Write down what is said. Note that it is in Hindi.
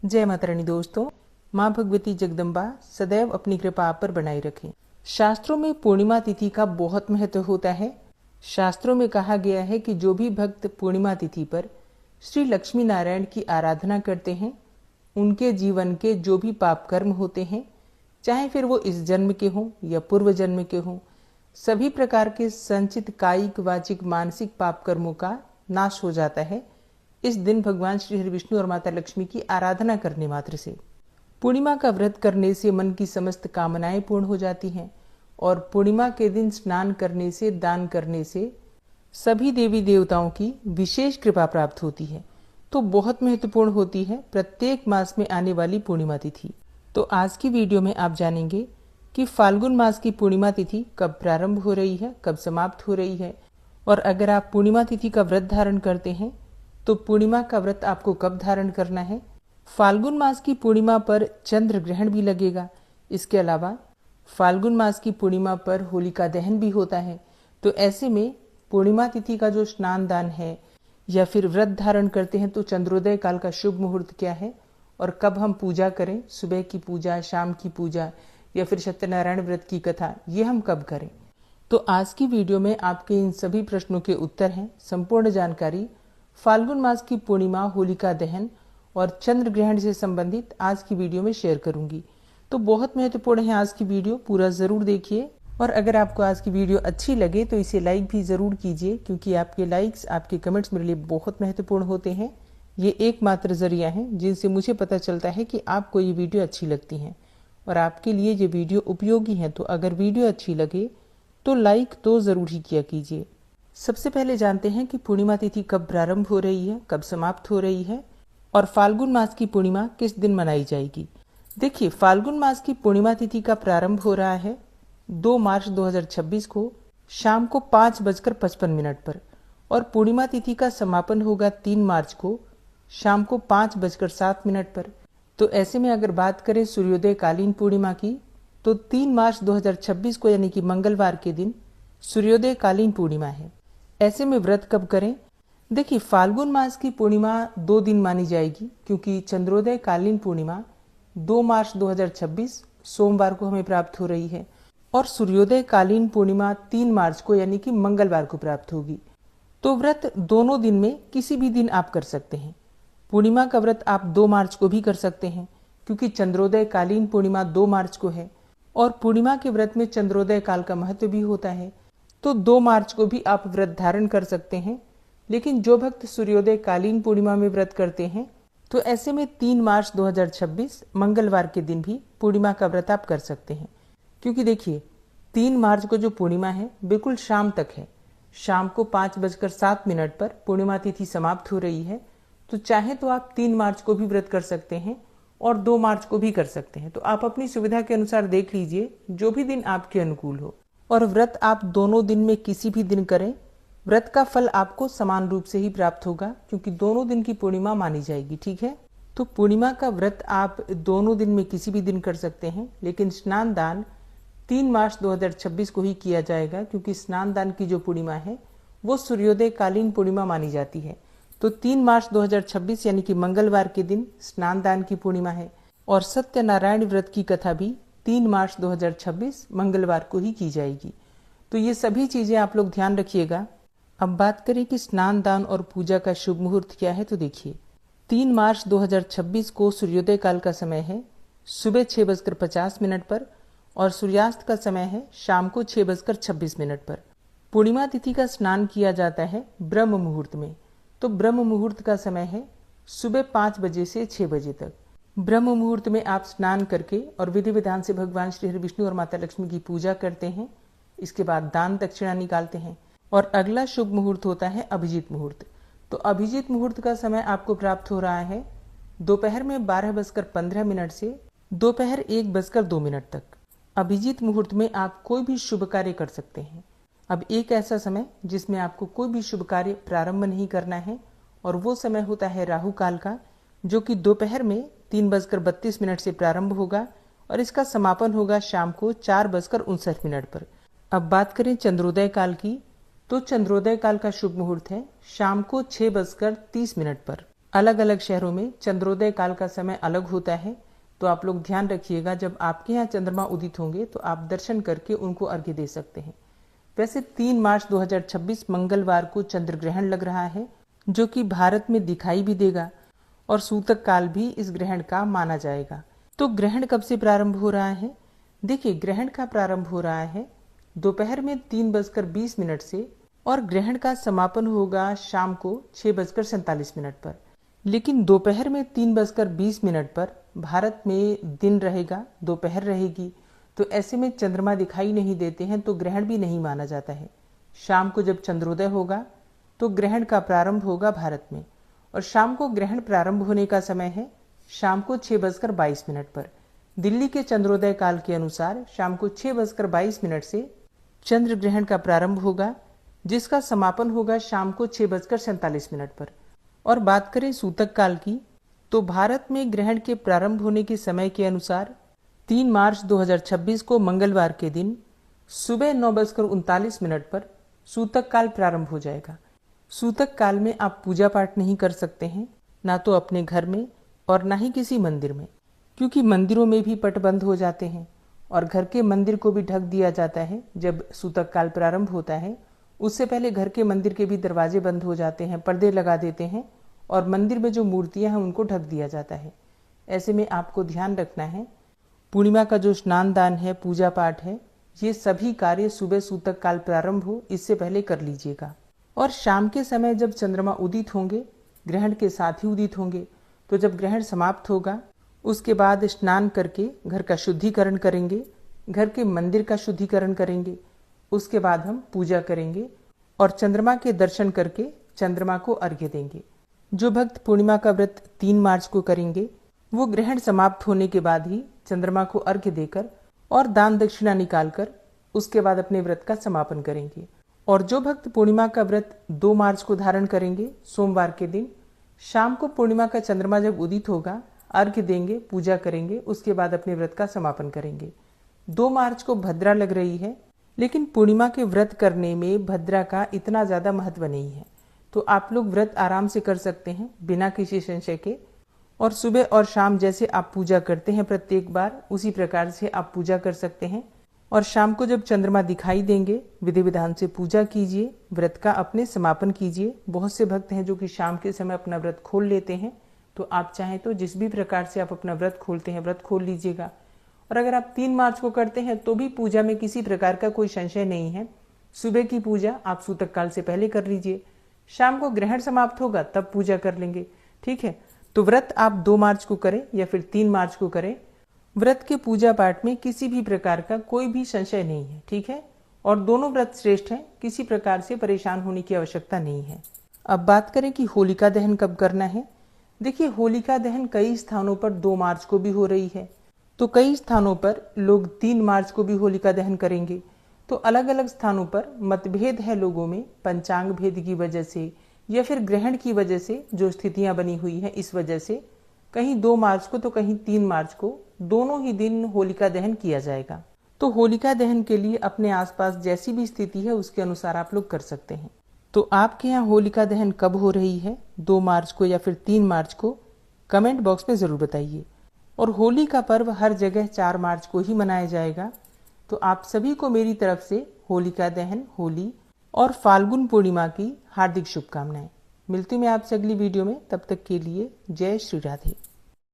जय माता रानी दोस्तों, माँ भगवती जगदम्बा सदैव अपनी कृपा आप पर बनाए रखें। शास्त्रों में पूर्णिमा तिथि का बहुत महत्व होता है। शास्त्रों में कहा गया है कि जो भी भक्त पूर्णिमा तिथि पर श्री लक्ष्मी नारायण की आराधना करते हैं, उनके जीवन के जो भी पाप कर्म होते हैं, चाहे फिर वो इस जन्म के हों या पूर्व जन्म के हों, सभी प्रकार के संचित कायिक, वाचिक, मानसिक पाप कर्मों का नाश हो जाता है इस दिन भगवान श्री हरि विष्णु और माता लक्ष्मी की आराधना करने मात्र से। पूर्णिमा का व्रत करने से मन की समस्त कामनाएं पूर्ण हो जाती हैं और पूर्णिमा के दिन स्नान करने से, दान करने से सभी देवी देवताओं की विशेष कृपा प्राप्त होती है। तो बहुत महत्वपूर्ण होती है प्रत्येक मास में आने वाली पूर्णिमा तिथि। तो आज की वीडियो में आप जानेंगे कि फाल्गुन मास की पूर्णिमा तिथि कब प्रारंभ हो रही है, कब समाप्त हो रही है, और अगर आप पूर्णिमा तिथि का व्रत धारण करते हैं तो पूर्णिमा का व्रत आपको कब धारण करना है। फाल्गुन मास की पूर्णिमा पर चंद्र ग्रहण भी लगेगा। इसके अलावा फाल्गुन मास की पूर्णिमा पर होलिका दहन भी होता है। तो ऐसे में पूर्णिमा तिथि का जो स्नान दान है या फिर व्रत धारण करते हैं तो चंद्रोदय काल का शुभ मुहूर्त क्या है और कब हम पूजा करें, सुबह की पूजा, शाम की पूजा या फिर सत्यनारायण व्रत की कथा, ये हम कब करें। तो आज की वीडियो में आपके इन सभी प्रश्नों के उत्तर हैं। संपूर्ण जानकारी फाल्गुन मास की पूर्णिमा, होलिका दहन और चंद्र ग्रहण से संबंधित आज की वीडियो में शेयर करूंगी। तो बहुत महत्वपूर्ण है आज की वीडियो, पूरा जरूर देखिए। और अगर आपको आज की वीडियो अच्छी लगे तो इसे लाइक भी जरूर कीजिए, क्योंकि आपके लाइक्स, आपके कमेंट्स मेरे लिए बहुत महत्वपूर्ण होते हैं। ये एकमात्र जरिया है जिनसे मुझे पता चलता है कि आपको ये वीडियो अच्छी लगती है और आपके लिए ये वीडियो उपयोगी है। तो अगर वीडियो अच्छी लगे तो लाइक तो जरूर ही किया कीजिए। सबसे पहले जानते हैं कि पूर्णिमा तिथि कब प्रारंभ हो रही है, कब समाप्त हो रही है और फाल्गुन मास की पूर्णिमा किस दिन मनाई जाएगी। देखिए, फाल्गुन मास की पूर्णिमा तिथि का प्रारंभ हो रहा है 2 मार्च 2026 को शाम को 5:55 पर और पूर्णिमा तिथि का समापन होगा 3 मार्च को शाम को 5:07 पर। तो ऐसे में अगर बात करें सूर्योदय कालीन पूर्णिमा की, तो 3 मार्च 2026 को यानी कि मंगलवार के दिन सूर्योदय कालीन पूर्णिमा है। ऐसे में व्रत कब करें। देखिए, फाल्गुन मास की पूर्णिमा 2 दिन मानी जाएगी, क्योंकि चंद्रोदय कालीन पूर्णिमा 2 मार्च 2026 सोमवार को हमें प्राप्त हो रही है और सूर्योदय कालीन पूर्णिमा 3 मार्च को यानी कि मंगलवार को प्राप्त होगी। तो व्रत दोनों दिन में किसी भी दिन आप कर सकते हैं। पूर्णिमा का व्रत आप 2 मार्च को भी कर सकते हैं, क्योंकि चंद्रोदय कालीन पूर्णिमा 2 मार्च को है और पूर्णिमा के व्रत में चंद्रोदय काल का महत्व भी होता है। तो 2 मार्च को भी आप व्रत धारण कर सकते हैं। लेकिन जो भक्त सूर्योदय कालीन पूर्णिमा में व्रत करते हैं तो ऐसे में 3 मार्च 2026 मंगलवार के दिन भी पूर्णिमा का व्रत आप कर सकते हैं। क्योंकि देखिए, 3 मार्च को जो पूर्णिमा है बिल्कुल शाम तक है। शाम को 5:07 पर पूर्णिमा तिथि समाप्त हो रही है। तो चाहे तो आप 3 मार्च को भी व्रत कर सकते हैं और 2 मार्च को भी कर सकते हैं। तो आप अपनी सुविधा के अनुसार देख लीजिए, जो भी दिन आपके अनुकूल हो। और व्रत आप दोनों दिन में किसी भी दिन करें, व्रत का फल आपको समान रूप से ही प्राप्त होगा, क्योंकि दोनों दिन की पूर्णिमा मानी जाएगी। ठीक है, तो पूर्णिमा का व्रत आप दोनों दिन में किसी भी दिन कर सकते हैं, लेकिन स्नान दान 3 मार्च 2026 को ही किया जाएगा, क्योंकि स्नान दान की जो पूर्णिमा है वो सूर्योदय कालीन पूर्णिमा मानी जाती है। तो 3 मार्च 2026 यानी कि मंगलवार के दिन स्नान दान की पूर्णिमा है और सत्यनारायण व्रत की कथा भी 3 मार्च 2026 मंगलवार को ही की जाएगी। तो ये सभी चीजें आप लोग ध्यान रखिएगा। अब बात करें कि स्नान दान और पूजा का शुभ मुहूर्त क्या है। तो देखिए, 3 मार्च 2026 को सूर्योदय काल का समय है सुबह 6:50 पर और सूर्यास्त का समय है शाम को 6:26 पर। पूर्णिमा तिथि का स्नान किया जाता है ब्रह्म मुहूर्त में। तो ब्रह्म मुहूर्त का समय है सुबह 5 बजे से 6 बजे तक। ब्रह्म मुहूर्त में आप स्नान करके और विधि विधान से भगवान श्री हरि विष्णु और माता लक्ष्मी की पूजा करते हैं। इसके बाद दान दक्षिणा निकालते हैं और अगला शुभ मुहूर्त होता है अभिजीत मुहूर्त। तो अभिजीत मुहूर्त का समय आपको प्राप्त हो रहा है दोपहर में 12:15 से दोपहर 1:02 तक। अभिजीत मुहूर्त में आप कोई भी शुभ कार्य कर सकते हैं। अब एक ऐसा समय जिसमें आपको कोई भी शुभ कार्य प्रारंभ नहीं करना है और वो समय होता है राहु काल का, जो कि दोपहर में 3:32 से प्रारंभ होगा और इसका समापन होगा शाम को 4:59 पर। अब बात करें चंद्रोदय काल की, तो चंद्रोदय काल का शुभ मुहूर्त है शाम को 6:30 पर। अलग अलग शहरों में चंद्रोदय काल का समय अलग होता है, तो आप लोग ध्यान रखिएगा जब आपके यहाँ चंद्रमा उदित होंगे तो आप दर्शन करके उनको अर्घ्य दे सकते हैं। वैसे 3 मार्च 2026 मंगलवार को चंद्र ग्रहण लग रहा है, जो कि भारत में दिखाई भी देगा और सूतक काल भी इस ग्रहण का माना जाएगा। तो ग्रहण कब से प्रारंभ हो रहा है? देखिए, ग्रहण का प्रारंभ हो रहा है दोपहर में 3:20 से और ग्रहण का समापन होगा शाम को 6:47 पर। लेकिन दोपहर में 3:20 पर भारत में दिन रहेगा, दोपहर रहेगी, तो ऐसे में चंद्रमा दिखाई नहीं देते हैं, तो ग्रहण भी नहीं माना जाता है। शाम को जब चंद्रोदय होगा तो ग्रहण का प्रारंभ होगा भारत में, और शाम को ग्रहण प्रारंभ होने का समय है शाम को 6:22 पर। दिल्ली के चंद्रोदय काल के अनुसार शाम को 6:22 से चंद्र ग्रहण का प्रारंभ होगा, जिसका समापन होगा शाम को 6:47 पर। और बात करें सूतक काल की, तो भारत में ग्रहण के प्रारंभ होने के समय के अनुसार 3 मार्च 2026 को मंगलवार के दिन सुबह 9:39 पर सूतक काल प्रारंभ हो जाएगा। सूतक काल में आप पूजा पाठ नहीं कर सकते हैं, ना तो अपने घर में और ना ही किसी मंदिर में, क्योंकि मंदिरों में भी पट बंद हो जाते हैं और घर के मंदिर को भी ढक दिया जाता है। जब सूतक काल प्रारंभ होता है उससे पहले घर के मंदिर के भी दरवाजे बंद हो जाते हैं, पर्दे लगा देते हैं और मंदिर में जो मूर्तियां हैं उनको ढक दिया जाता है। ऐसे में आपको ध्यान रखना है, पूर्णिमा का जो स्नान दान है, पूजा पाठ है, ये सभी कार्य सुबह सूतक काल प्रारंभ हो इससे पहले कर लीजिएगा। और शाम के समय जब चंद्रमा उदित होंगे, ग्रहण के साथ ही उदित होंगे, तो जब ग्रहण समाप्त होगा उसके बाद स्नान करके घर का शुद्धिकरण करेंगे, घर के मंदिर का शुद्धिकरण करेंगे, उसके बाद हम पूजा करेंगे और चंद्रमा के दर्शन करके चंद्रमा को अर्घ्य देंगे। जो भक्त पूर्णिमा का व्रत 3 मार्च को करेंगे वो ग्रहण समाप्त होने के बाद ही चंद्रमा को अर्घ्य देकर और दान दक्षिणा निकालकर उसके बाद अपने व्रत का समापन करेंगे। और जो भक्त पूर्णिमा का व्रत 2 मार्च को धारण करेंगे, सोमवार के दिन शाम को पूर्णिमा का चंद्रमा जब उदित होगा अर्घ्य देंगे, पूजा करेंगे, उसके बाद अपने व्रत का समापन करेंगे। 2 मार्च को भद्रा लग रही है, लेकिन पूर्णिमा के व्रत करने में भद्रा का इतना ज्यादा महत्व नहीं है, तो आप लोग व्रत आराम से कर सकते हैं बिना किसी संशय के। और सुबह और शाम जैसे आप पूजा करते हैं प्रत्येक बार, उसी प्रकार से आप पूजा कर सकते हैं। और शाम को जब चंद्रमा दिखाई देंगे विधि विधान से पूजा कीजिए, व्रत का अपने समापन कीजिए। बहुत से भक्त हैं जो कि शाम के समय अपना व्रत खोल लेते हैं, तो आप चाहें तो जिस भी प्रकार से आप अपना व्रत खोलते हैं व्रत खोल लीजिएगा। और अगर आप 3 मार्च को करते हैं तो भी पूजा में किसी प्रकार का कोई संशय नहीं है। सुबह की पूजा आप सूतक काल से पहले कर लीजिए, शाम को ग्रहण समाप्त होगा तब पूजा कर लेंगे, ठीक है। तो व्रत आप 2 मार्च को करें या फिर 3 मार्च को करें, व्रत के पूजा पाठ में किसी भी प्रकार का कोई भी संशय नहीं है, ठीक है। और दोनों व्रत श्रेष्ठ हैं, किसी प्रकार से परेशान होने की आवश्यकता नहीं है। अब बात करें कि होलिका दहन कब करना है। देखिए, होलिका दहन कई स्थानों पर 2 मार्च को भी हो रही है, तो कई स्थानों पर लोग 3 मार्च को भी होलिका दहन करेंगे। तो अलग अलग स्थानों पर मतभेद है लोगों में, पंचांग भेद की वजह से या फिर ग्रहण की वजह से जो स्थितियां बनी हुई हैं, इस वजह से कहीं 2 मार्च को तो कहीं 3 मार्च को, दोनों ही दिन होलिका दहन किया जाएगा। तो होलिका दहन के लिए अपने आसपास जैसी भी स्थिति है उसके अनुसार आप लोग कर सकते हैं। तो आपके यहाँ होलिका दहन कब हो रही है, 2 मार्च को या फिर 3 मार्च को, कमेंट बॉक्स में जरूर बताइए। और होली का पर्व हर जगह 4 मार्च को ही मनाया जाएगा। तो आप सभी को मेरी तरफ से होलिका दहन, होली और फाल्गुन पूर्णिमा की हार्दिक शुभकामनाएं। मिलती हूं मैं आपसे अगली वीडियो में, तब तक के लिए जय श्री राधे।